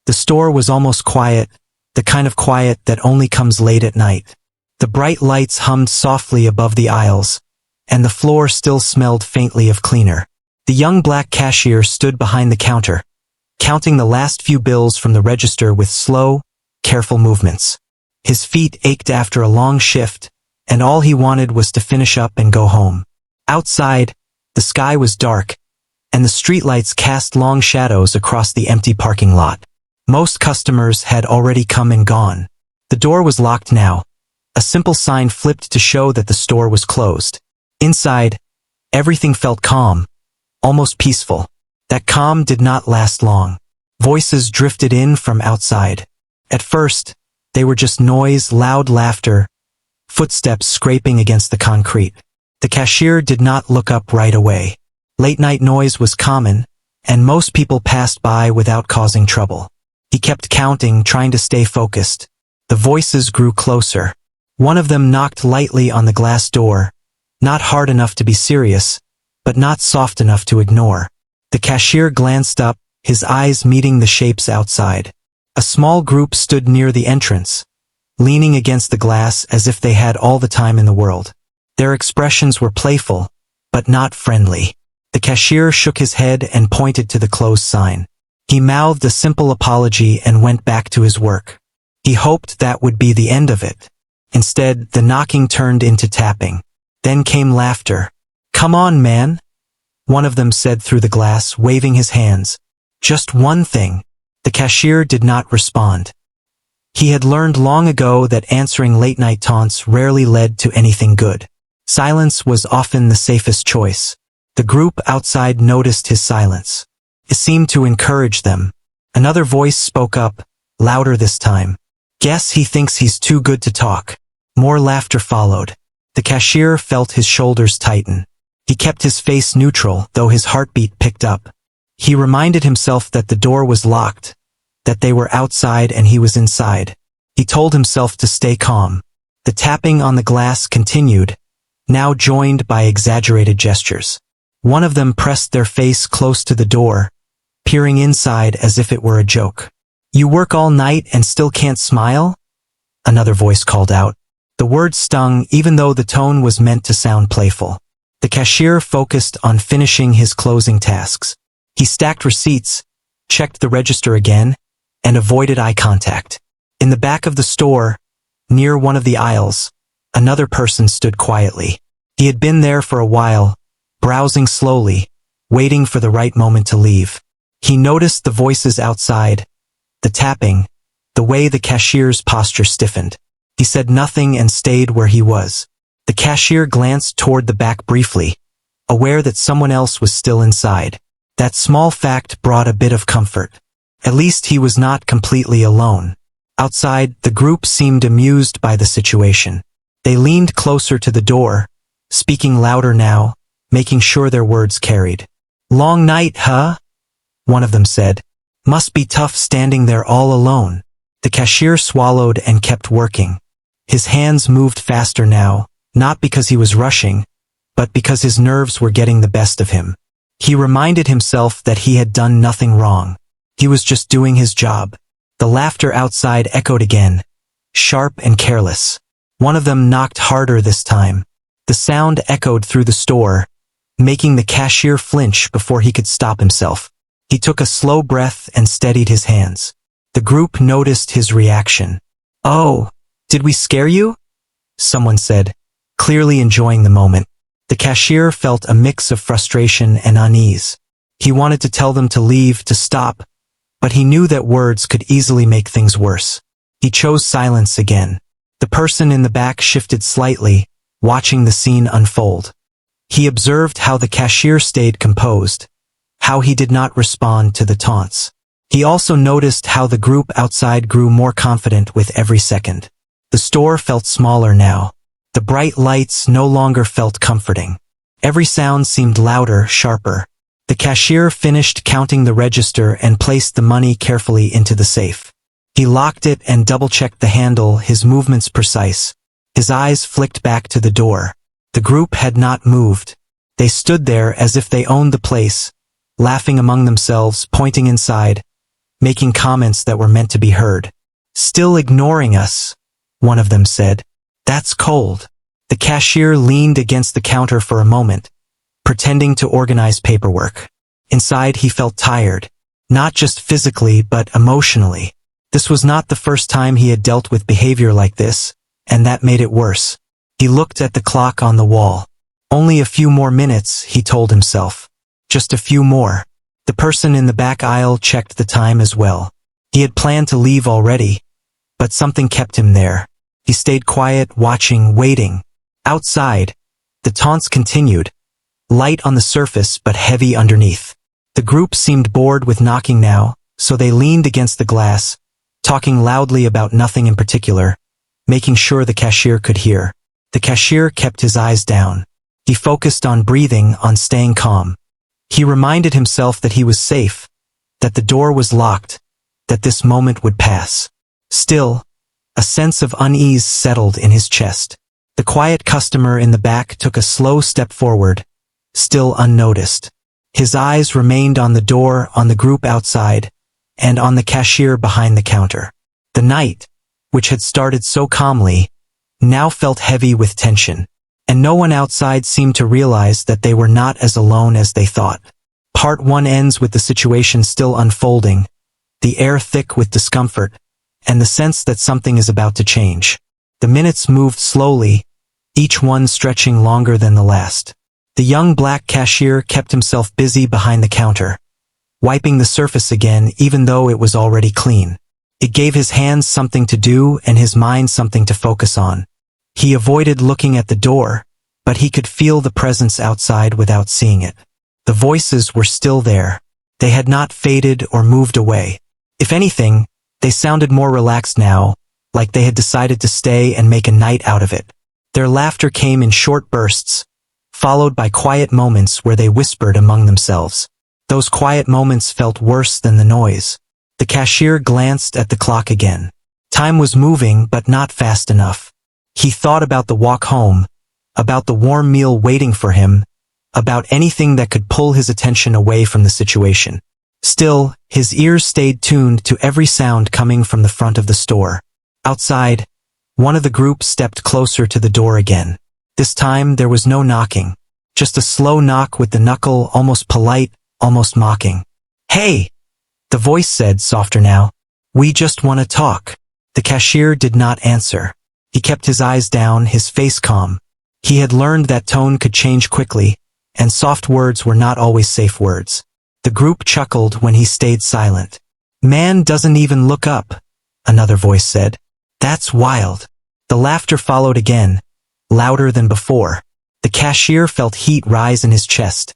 The store was almost quiet, the kind of quiet that only comes late at night. The bright lights hummed softly above the aisles, and the floor still smelled faintly of cleaner. The young black cashier stood behind the counter, counting the last few bills from the register with slow, careful movements. His feet ached after a long shift, and all he wanted was to finish up and go home. Outside, the sky was dark, and the streetlights cast long shadows across the empty parking lot. Most customers had already come and gone. The door was locked now. A simple sign flipped to show that the store was closed. Inside, everything felt calm, almost peaceful. That calm did not last long. Voices drifted in from outside. At first, they were just noise, loud laughter, footsteps scraping against the concrete. The cashier did not look up right away. Late-night noise was common, and most people passed by without causing trouble. He kept counting, trying to stay focused. The voices grew closer. One of them knocked lightly on the glass door, not hard enough to be serious, but not soft enough to ignore. The cashier glanced up, his eyes meeting the shapes outside. A small group stood near the entrance, leaning against the glass as if they had all the time in the world. Their expressions were playful, but not friendly. The cashier shook his head and pointed to the closed sign. He mouthed a simple apology and went back to his work. He hoped that would be the end of it. Instead, the knocking turned into tapping. Then came laughter. "Come on, man," one of them said through the glass, waving his hands. "Just one thing." The cashier did not respond. He had learned long ago that answering late-night taunts rarely led to anything good. Silence was often the safest choice. The group outside noticed his silence. It seemed to encourage them. Another voice spoke up, louder this time. "Guess he thinks he's too good to talk." More laughter followed. The cashier felt his shoulders tighten. He kept his face neutral, though his heartbeat picked up. He reminded himself that the door was locked, that they were outside and he was inside. He told himself to stay calm. The tapping on the glass continued, now joined by exaggerated gestures. One of them pressed their face close to the door, peering inside as if it were a joke. "You work all night and still can't smile?" Another voice called out. The word stung even though the tone was meant to sound playful. The cashier focused on finishing his closing tasks. He stacked receipts, checked the register again, and avoided eye contact. In the back of the store, near one of the aisles, another person stood quietly. He had been there for a while, browsing slowly, waiting for the right moment to leave. He noticed the voices outside, the tapping, the way the cashier's posture stiffened. He said nothing and stayed where he was. The cashier glanced toward the back briefly, aware that someone else was still inside. That small fact brought a bit of comfort. At least he was not completely alone. Outside, the group seemed amused by the situation. They leaned closer to the door, speaking louder now, making sure their words carried. "Long night, huh?" one of them said. "Must be tough standing there all alone." The cashier swallowed and kept working. His hands moved faster now, not because he was rushing, but because his nerves were getting the best of him. He reminded himself that he had done nothing wrong. He was just doing his job. The laughter outside echoed again, sharp and careless. One of them knocked harder this time. The sound echoed through the store, making the cashier flinch before he could stop himself. He took a slow breath and steadied his hands. The group noticed his reaction. "Oh, did we scare you?" someone said, clearly enjoying the moment. The cashier felt a mix of frustration and unease. He wanted to tell them to leave, to stop, but he knew that words could easily make things worse. He chose silence again. The person in the back shifted slightly, watching the scene unfold. He observed how the cashier stayed composed, how he did not respond to the taunts. He also noticed how the group outside grew more confident with every second. The store felt smaller now. The bright lights no longer felt comforting. Every sound seemed louder, sharper. The cashier finished counting the register and placed the money carefully into the safe. He locked it and double-checked the handle, his movements precise. His eyes flicked back to the door. The group had not moved. They stood there as if they owned the place, laughing among themselves, pointing inside, making comments that were meant to be heard. "Still ignoring us," one of them said. "That's cold." The cashier leaned against the counter for a moment, pretending to organize paperwork. Inside he felt tired, not just physically but emotionally. This was not the first time he had dealt with behavior like this, and that made it worse. He looked at the clock on the wall. Only a few more minutes, he told himself. Just a few more. The person in the back aisle checked the time as well. He had planned to leave already, but something kept him there. He stayed quiet, watching, waiting. Outside, the taunts continued, light on the surface but heavy underneath. The group seemed bored with knocking now, so they leaned against the glass, talking loudly about nothing in particular, making sure the cashier could hear. The cashier kept his eyes down. He focused on breathing, on staying calm. He reminded himself that he was safe, that the door was locked, that this moment would pass. Still, a sense of unease settled in his chest. The quiet customer in the back took a slow step forward, still unnoticed. His eyes remained on the door, on the group outside, and on the cashier behind the counter. The night, which had started so calmly, now felt heavy with tension, and no one outside seemed to realize that they were not as alone as they thought. Part 1 ends with the situation still unfolding, the air thick with discomfort, and the sense that something is about to change. The minutes moved slowly, each one stretching longer than the last. The young black cashier kept himself busy behind the counter, wiping the surface again even though it was already clean. It gave his hands something to do and his mind something to focus on. He avoided looking at the door, but he could feel the presence outside without seeing it. The voices were still there. They had not faded or moved away. If anything, they sounded more relaxed now, like they had decided to stay and make a night out of it. Their laughter came in short bursts, followed by quiet moments where they whispered among themselves. Those quiet moments felt worse than the noise. The cashier glanced at the clock again. Time was moving, but not fast enough. He thought about the walk home, about the warm meal waiting for him, about anything that could pull his attention away from the situation. Still, his ears stayed tuned to every sound coming from the front of the store. Outside, one of the group stepped closer to the door again. This time there was no knocking, just a slow knock with the knuckle, almost polite, almost mocking. "Hey!" the voice said, softer now. "We just want to talk." The cashier did not answer. He kept his eyes down, his face calm. He had learned that tone could change quickly, and soft words were not always safe words. The group chuckled when he stayed silent. "Man doesn't even look up," another voice said. "That's wild." The laughter followed again, louder than before. The cashier felt heat rise in his chest,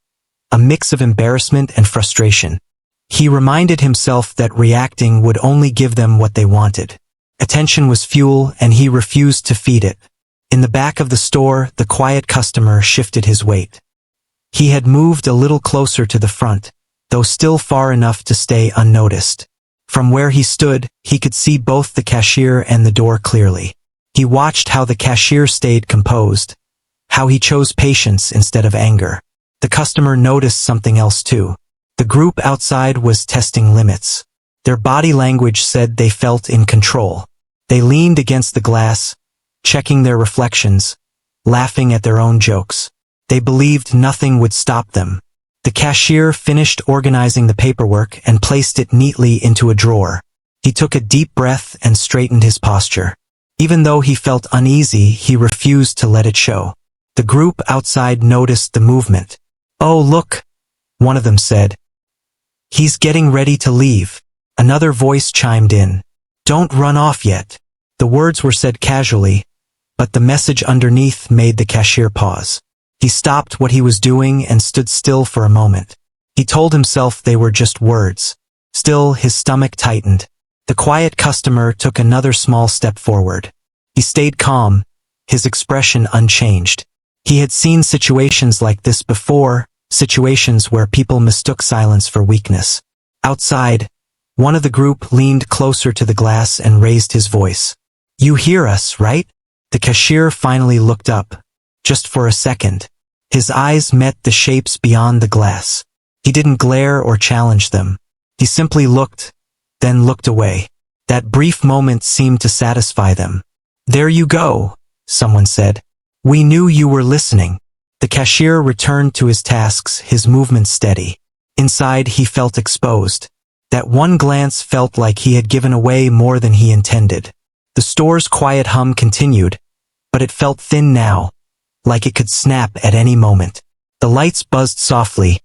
a mix of embarrassment and frustration. He reminded himself that reacting would only give them what they wanted. Attention was fuel, and he refused to feed it. In the back of the store, the quiet customer shifted his weight. He had moved a little closer to the front, though still far enough to stay unnoticed. From where he stood, he could see both the cashier and the door clearly. He watched how the cashier stayed composed, how he chose patience instead of anger. The customer noticed something else too. The group outside was testing limits. Their body language said they felt in control. They leaned against the glass, checking their reflections, laughing at their own jokes. They believed nothing would stop them. The cashier finished organizing the paperwork and placed it neatly into a drawer. He took a deep breath and straightened his posture. Even though he felt uneasy, he refused to let it show. The group outside noticed the movement. "Oh, look," one of them said. "He's getting ready to leave." Another voice chimed in. "Don't run off yet." The words were said casually, but the message underneath made the cashier pause. He stopped what he was doing and stood still for a moment. He told himself they were just words. Still, his stomach tightened. The quiet customer took another small step forward. He stayed calm, his expression unchanged. He had seen situations like this before, situations where people mistook silence for weakness. Outside, one of the group leaned closer to the glass and raised his voice. "You hear us, right?" The cashier finally looked up. Just for a second. His eyes met the shapes beyond the glass. He didn't glare or challenge them. He simply looked, then looked away. That brief moment seemed to satisfy them. "There you go," someone said. "We knew you were listening." The cashier returned to his tasks, his movements steady. Inside, he felt exposed. That one glance felt like he had given away more than he intended. The store's quiet hum continued, but it felt thin now, like it could snap at any moment. The lights buzzed softly,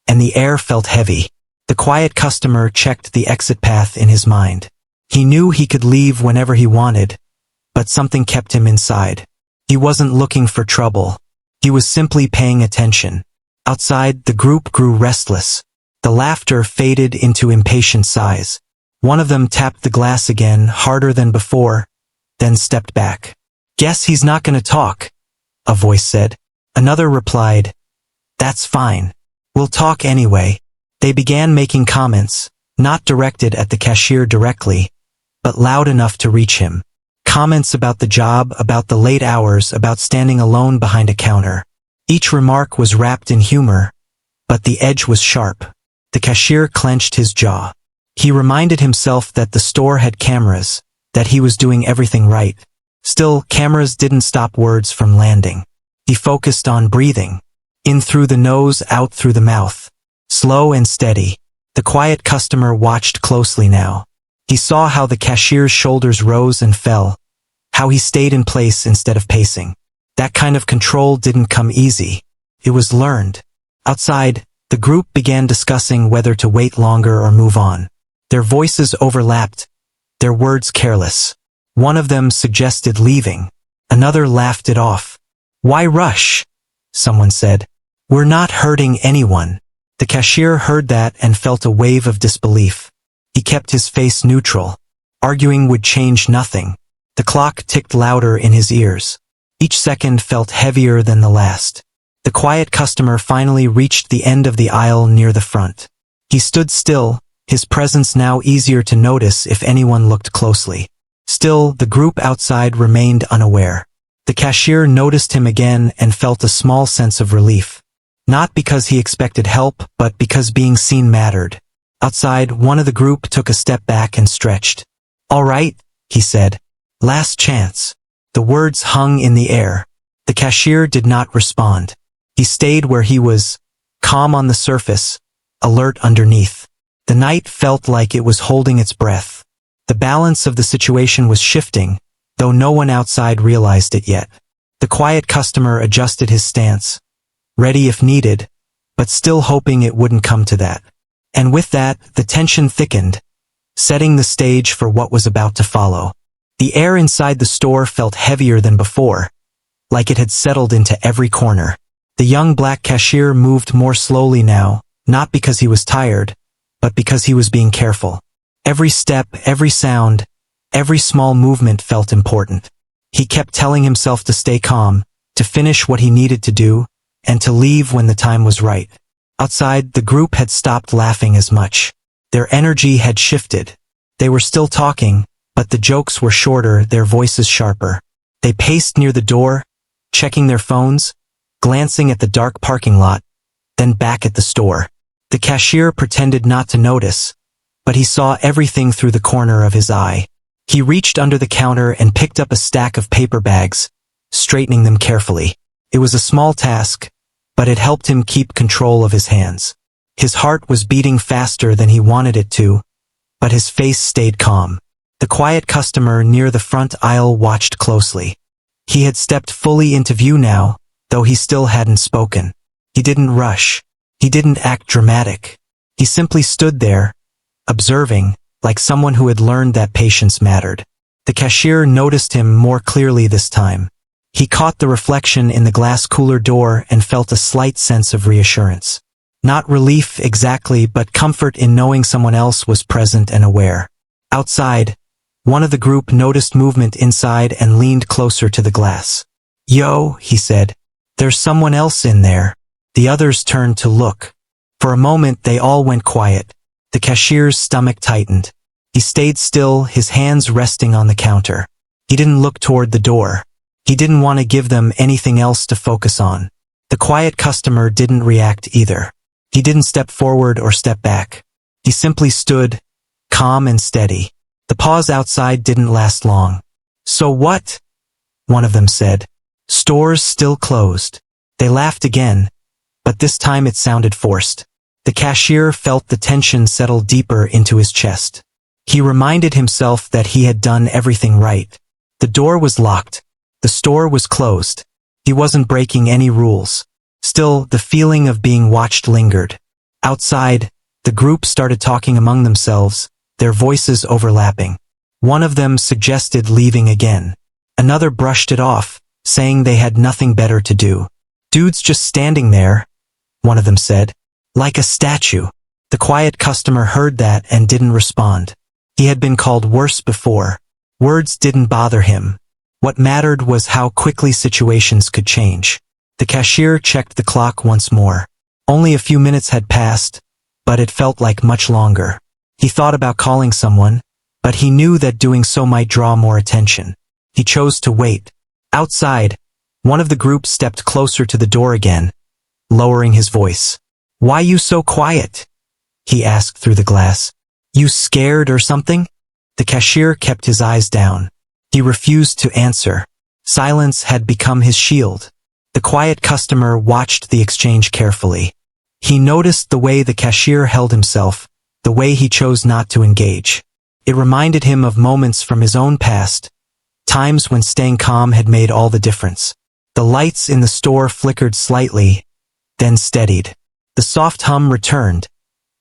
and the air felt heavy. The quiet customer checked the exit path in his mind. He knew he could leave whenever he wanted, but something kept him inside. He wasn't looking for trouble. He was simply paying attention. Outside, the group grew restless. The laughter faded into impatient sighs. One of them tapped the glass again, harder than before, then stepped back. "Guess he's not gonna talk," a voice said. Another replied, "That's fine. We'll talk anyway." They began making comments, not directed at the cashier directly, but loud enough to reach him. Comments about the job, about the late hours, about standing alone behind a counter. Each remark was wrapped in humor, but the edge was sharp. The cashier clenched his jaw. He reminded himself that the store had cameras, that he was doing everything right. Still, cameras didn't stop words from landing. He focused on breathing. In through the nose, out through the mouth. Slow and steady. The quiet customer watched closely now. He saw how the cashier's shoulders rose and fell, how he stayed in place instead of pacing. That kind of control didn't come easy. It was learned. Outside, the group began discussing whether to wait longer or move on. Their voices overlapped, their words careless. One of them suggested leaving. Another laughed it off. "Why rush?" someone said. "We're not hurting anyone." The cashier heard that and felt a wave of disbelief. He kept his face neutral. Arguing would change nothing. The clock ticked louder in his ears. Each second felt heavier than the last. The quiet customer finally reached the end of the aisle near the front. He stood still, his presence now easier to notice if anyone looked closely. Still, the group outside remained unaware. The cashier noticed him again and felt a small sense of relief. Not because he expected help, but because being seen mattered. Outside, one of the group took a step back and stretched. "All right," he said. "Last chance." The words hung in the air. The cashier did not respond. He stayed where he was, calm on the surface, alert underneath. The night felt like it was holding its breath. The balance of the situation was shifting, though no one outside realized it yet. The quiet customer adjusted his stance, ready if needed, but still hoping it wouldn't come to that. And with that, the tension thickened, setting the stage for what was about to follow. The air inside the store felt heavier than before, like it had settled into every corner. The young black cashier moved more slowly now, not because he was tired, but because he was being careful. Every step, every sound, every small movement felt important. He kept telling himself to stay calm, to finish what he needed to do, and to leave when the time was right. Outside, the group had stopped laughing as much. Their energy had shifted. They were still talking, but the jokes were shorter, their voices sharper. They paced near the door, checking their phones, glancing at the dark parking lot, then back at the store. The cashier pretended not to notice, but he saw everything through the corner of his eye. He reached under the counter and picked up a stack of paper bags, straightening them carefully. It was a small task, but it helped him keep control of his hands. His heart was beating faster than he wanted it to, but his face stayed calm. The quiet customer near the front aisle watched closely. He had stepped fully into view now, though he still hadn't spoken. He didn't rush. He didn't act dramatic. He simply stood there, observing, like someone who had learned that patience mattered. The cashier noticed him more clearly this time. He caught the reflection in the glass cooler door and felt a slight sense of reassurance. Not relief exactly, but comfort in knowing someone else was present and aware. Outside, one of the group noticed movement inside and leaned closer to the glass. "Yo," he said. "There's someone else in there." The others turned to look. For a moment they all went quiet. The cashier's stomach tightened. He stayed still, his hands resting on the counter. He didn't look toward the door. He didn't want to give them anything else to focus on. The quiet customer didn't react either. He didn't step forward or step back. He simply stood, calm and steady. The pause outside didn't last long. "So what?" one of them said. "Stores still closed." They laughed again, but this time it sounded forced. The cashier felt the tension settle deeper into his chest. He reminded himself that he had done everything right. The door was locked. The store was closed. He wasn't breaking any rules. Still, the feeling of being watched lingered. Outside, the group started talking among themselves, their voices overlapping. One of them suggested leaving again. Another brushed it off, saying they had nothing better to do. "Dude's just standing there," one of them said. "Like a statue." The quiet customer heard that and didn't respond. He had been called worse before. Words didn't bother him. What mattered was how quickly situations could change. The cashier checked the clock once more. Only a few minutes had passed, but it felt like much longer. He thought about calling someone, but he knew that doing so might draw more attention. He chose to wait. Outside, one of the group stepped closer to the door again, lowering his voice. "Why you so quiet?" he asked through the glass. "You scared or something?" The cashier kept his eyes down. He refused to answer. Silence had become his shield. The quiet customer watched the exchange carefully. He noticed the way the cashier held himself, the way he chose not to engage. It reminded him of moments from his own past, times when staying calm had made all the difference. The lights in the store flickered slightly, then steadied. The soft hum returned,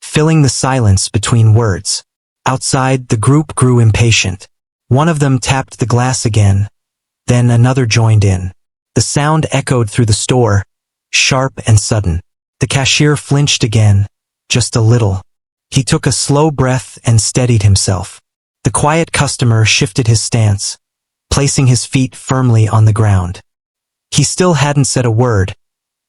filling the silence between words. Outside, the group grew impatient. One of them tapped the glass again, then another joined in. The sound echoed through the store, sharp and sudden. The cashier flinched again, just a little. He took a slow breath and steadied himself. The quiet customer shifted his stance, placing his feet firmly on the ground. He still hadn't said a word,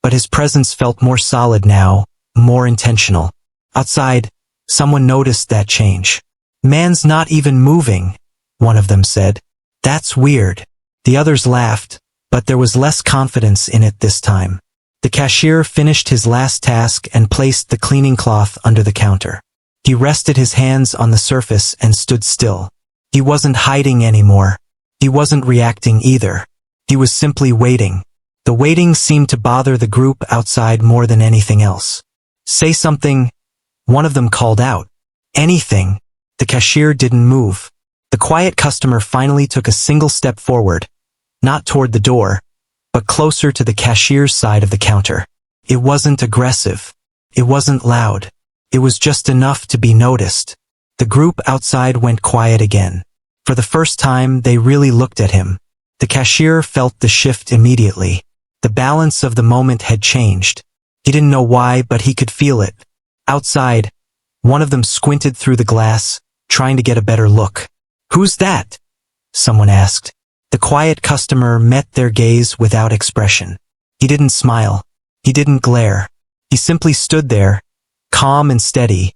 but his presence felt more solid now, more intentional. Outside, someone noticed that change. "Man's not even moving," one of them said. "That's weird." The others laughed, but there was less confidence in it this time. The cashier finished his last task and placed the cleaning cloth under the counter. He rested his hands on the surface and stood still. He wasn't hiding anymore. He wasn't reacting either. He was simply waiting. The waiting seemed to bother the group outside more than anything else. "Say something," one of them called out. "Anything." The cashier didn't move. The quiet customer finally took a single step forward, not toward the door, but closer to the cashier's side of the counter. It wasn't aggressive. It wasn't loud. It was just enough to be noticed. The group outside went quiet again. For the first time, they really looked at him. The cashier felt the shift immediately. The balance of the moment had changed. He didn't know why, but he could feel it. Outside, one of them squinted through the glass, trying to get a better look. "Who's that?" someone asked. The quiet customer met their gaze without expression. He didn't smile. He didn't glare. He simply stood there, calm and steady,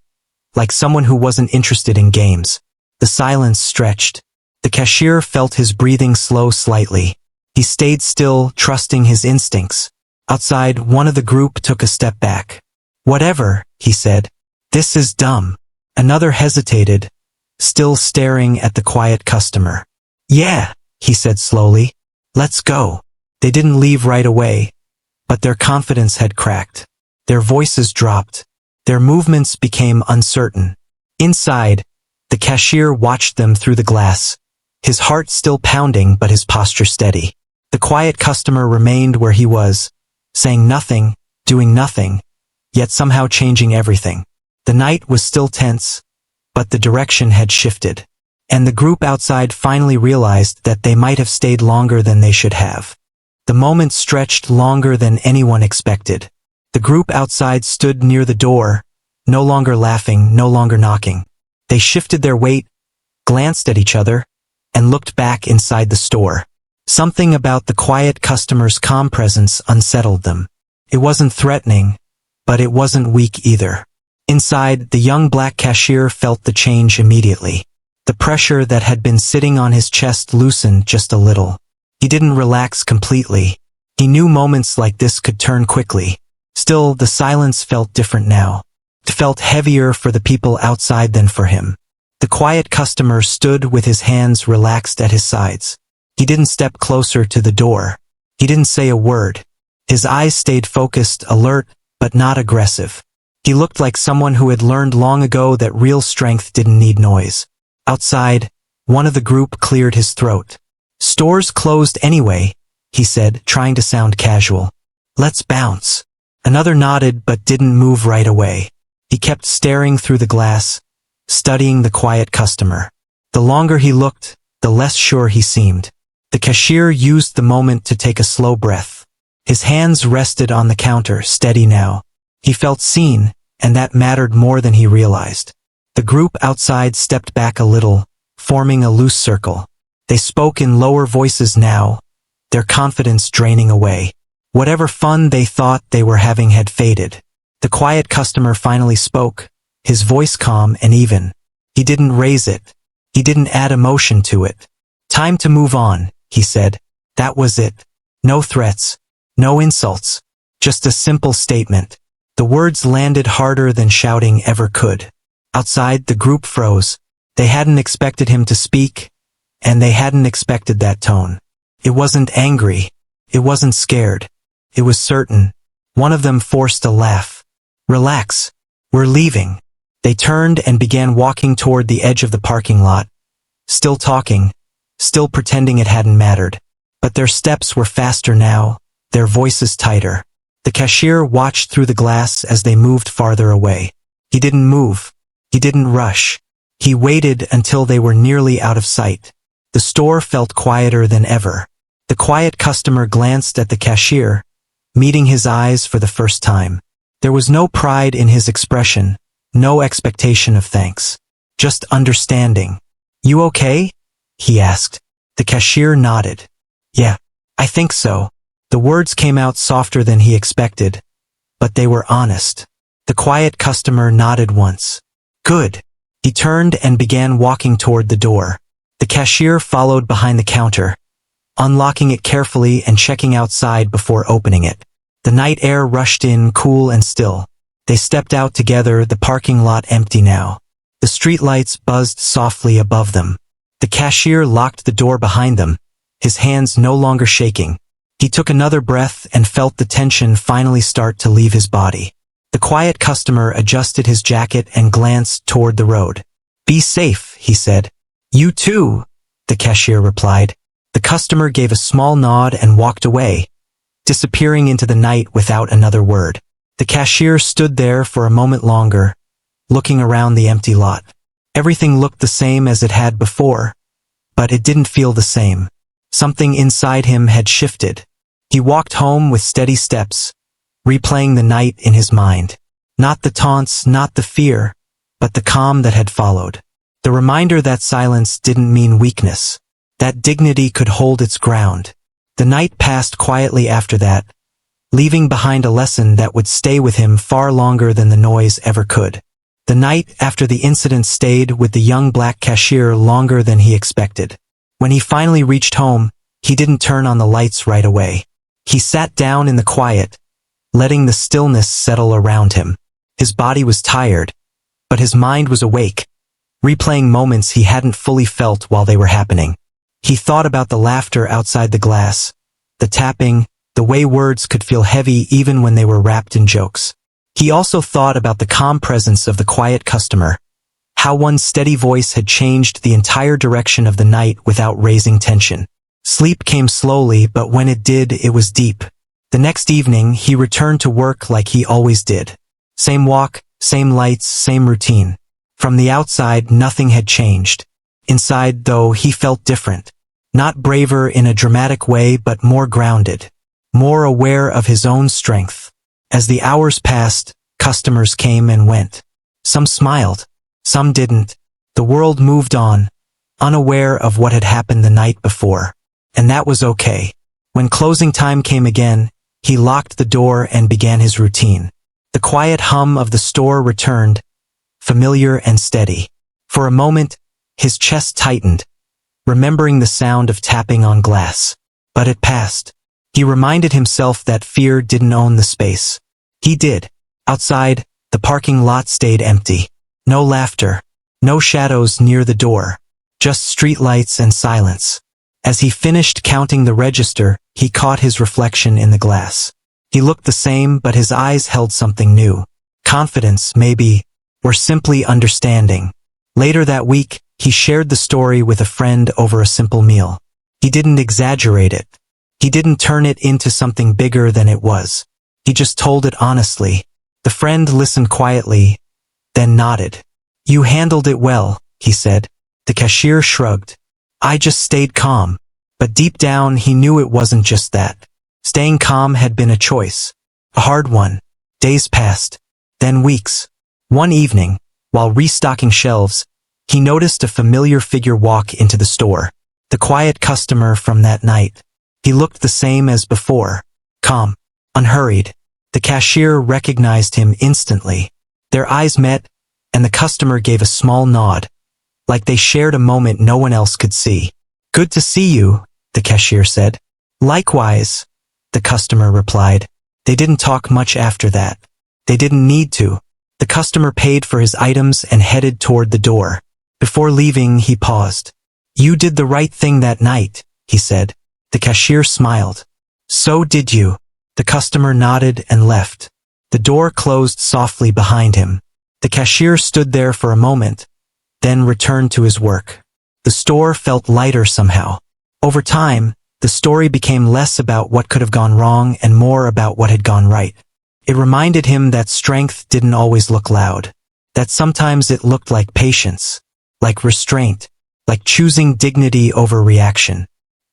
like someone who wasn't interested in games. The silence stretched. The cashier felt his breathing slow slightly. He stayed still, trusting his instincts. Outside, one of the group took a step back. "Whatever," he said. "This is dumb." Another hesitated, still staring at the quiet customer. "Yeah," he said slowly. "Let's go." They didn't leave right away, but their confidence had cracked. Their voices dropped. Their movements became uncertain. Inside, the cashier watched them through the glass, his heart still pounding but his posture steady. The quiet customer remained where he was, saying nothing, doing nothing, yet somehow changing everything. The night was still tense, but the direction had shifted. And the group outside finally realized that they might have stayed longer than they should have. The moment stretched longer than anyone expected. The group outside stood near the door, no longer laughing, no longer knocking. They shifted their weight, glanced at each other, and looked back inside the store. Something about the quiet customer's calm presence unsettled them. It wasn't threatening, but it wasn't weak either. Inside, the young black cashier felt the change immediately. The pressure that had been sitting on his chest loosened just a little. He didn't relax completely. He knew moments like this could turn quickly. Still, the silence felt different now. It felt heavier for the people outside than for him. The quiet customer stood with his hands relaxed at his sides. He didn't step closer to the door. He didn't say a word. His eyes stayed focused, alert, but not aggressive. He looked like someone who had learned long ago that real strength didn't need noise. Outside, one of the group cleared his throat. "Stores closed anyway," he said, trying to sound casual. "Let's bounce." Another nodded but didn't move right away. He kept staring through the glass, studying the quiet customer. The longer he looked, the less sure he seemed. The cashier used the moment to take a slow breath. His hands rested on the counter, steady now. He felt seen, and that mattered more than he realized. The group outside stepped back a little, forming a loose circle. They spoke in lower voices now, their confidence draining away. Whatever fun they thought they were having had faded. The quiet customer finally spoke, his voice calm and even. He didn't raise it. He didn't add emotion to it. "Time to move on," he said. That was it. No threats. No insults. Just a simple statement. The words landed harder than shouting ever could. Outside, the group froze. They hadn't expected him to speak, and they hadn't expected that tone. It wasn't angry. It wasn't scared. It was certain. One of them forced a laugh. "Relax. We're leaving." They turned and began walking toward the edge of the parking lot. Still talking. Still pretending it hadn't mattered. But their steps were faster now, their voices tighter. The cashier watched through the glass as they moved farther away. He didn't move. He didn't rush. He waited until they were nearly out of sight. The store felt quieter than ever. The quiet customer glanced at the cashier, meeting his eyes for the first time. There was no pride in his expression, no expectation of thanks. Just understanding. "You okay?" he asked. The cashier nodded. "Yeah, I think so." The words came out softer than he expected, but they were honest. The quiet customer nodded once. "Good." He turned and began walking toward the door. The cashier followed behind the counter, unlocking it carefully and checking outside before opening it. The night air rushed in, cool and still. They stepped out together, the parking lot empty now. The streetlights buzzed softly above them. The cashier locked the door behind them, his hands no longer shaking. He took another breath and felt the tension finally start to leave his body. The quiet customer adjusted his jacket and glanced toward the road. "Be safe," he said. "You too," the cashier replied. The customer gave a small nod and walked away, disappearing into the night without another word. The cashier stood there for a moment longer, looking around the empty lot. Everything looked the same as it had before, but it didn't feel the same. Something inside him had shifted. He walked home with steady steps, replaying the night in his mind. Not the taunts, not the fear, but the calm that had followed. The reminder that silence didn't mean weakness, that dignity could hold its ground. The night passed quietly after that, leaving behind a lesson that would stay with him far longer than the noise ever could. The night after the incident stayed with the young black cashier longer than he expected. When he finally reached home, he didn't turn on the lights right away. He sat down in the quiet, letting the stillness settle around him. His body was tired, but his mind was awake, replaying moments he hadn't fully felt while they were happening. He thought about the laughter outside the glass, the tapping, the way words could feel heavy even when they were wrapped in jokes. He also thought about the calm presence of the quiet customer, how one steady voice had changed the entire direction of the night without raising tension. Sleep came slowly, but when it did, it was deep. The next evening, he returned to work like he always did. Same walk, same lights, same routine. From the outside, nothing had changed. Inside, though, he felt different. Not braver in a dramatic way, but more grounded. More aware of his own strength. As the hours passed, customers came and went. Some smiled. Some didn't. The world moved on, unaware of what had happened the night before. And that was okay. When closing time came again, he locked the door and began his routine. The quiet hum of the store returned, familiar and steady. For a moment, his chest tightened, remembering the sound of tapping on glass. But it passed. He reminded himself that fear didn't own the space. He did. Outside, the parking lot stayed empty. No laughter. No shadows near the door. Just streetlights and silence. As he finished counting the register, he caught his reflection in the glass. He looked the same, but his eyes held something new. Confidence, maybe, or simply understanding. Later that week, he shared the story with a friend over a simple meal. He didn't exaggerate it. He didn't turn it into something bigger than it was. He just told it honestly. The friend listened quietly, then nodded. "You handled it well," he said. The cashier shrugged. "I just stayed calm." But deep down he knew it wasn't just that. Staying calm had been a choice. A hard one. Days passed. Then weeks. One evening, while restocking shelves, he noticed a familiar figure walk into the store. The quiet customer from that night. He looked the same as before. Calm. Unhurried. The cashier recognized him instantly. Their eyes met, and the customer gave a small nod, like they shared a moment no one else could see. "Good to see you," the cashier said. "Likewise," the customer replied. They didn't talk much after that. They didn't need to. The customer paid for his items and headed toward the door. Before leaving, he paused. "You did the right thing that night," he said. The cashier smiled. "So did you." The customer nodded and left. The door closed softly behind him. The cashier stood there for a moment, then returned to his work. The store felt lighter somehow. Over time, the story became less about what could have gone wrong and more about what had gone right. It reminded him that strength didn't always look loud, that sometimes it looked like patience, like restraint, like choosing dignity over reaction.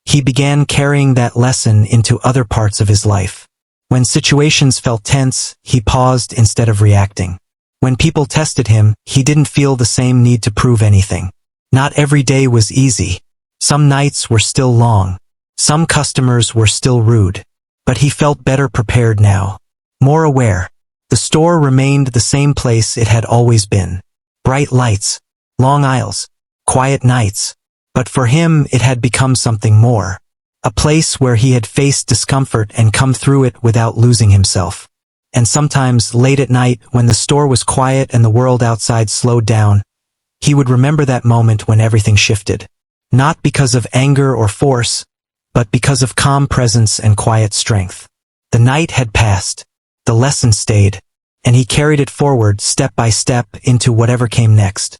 He began carrying that lesson into other parts of his life. When situations felt tense, he paused instead of reacting. When people tested him, he didn't feel the same need to prove anything. Not every day was easy. Some nights were still long. Some customers were still rude. But he felt better prepared now. More aware. The store remained the same place it had always been. Bright lights. Long aisles. Quiet nights. But for him, it had become something more. A place where he had faced discomfort and come through it without losing himself. And sometimes, late at night, when the store was quiet and the world outside slowed down, he would remember that moment when everything shifted. Not because of anger or force, but because of calm presence and quiet strength. The night had passed. The lesson stayed. And he carried it forward, step by step, into whatever came next.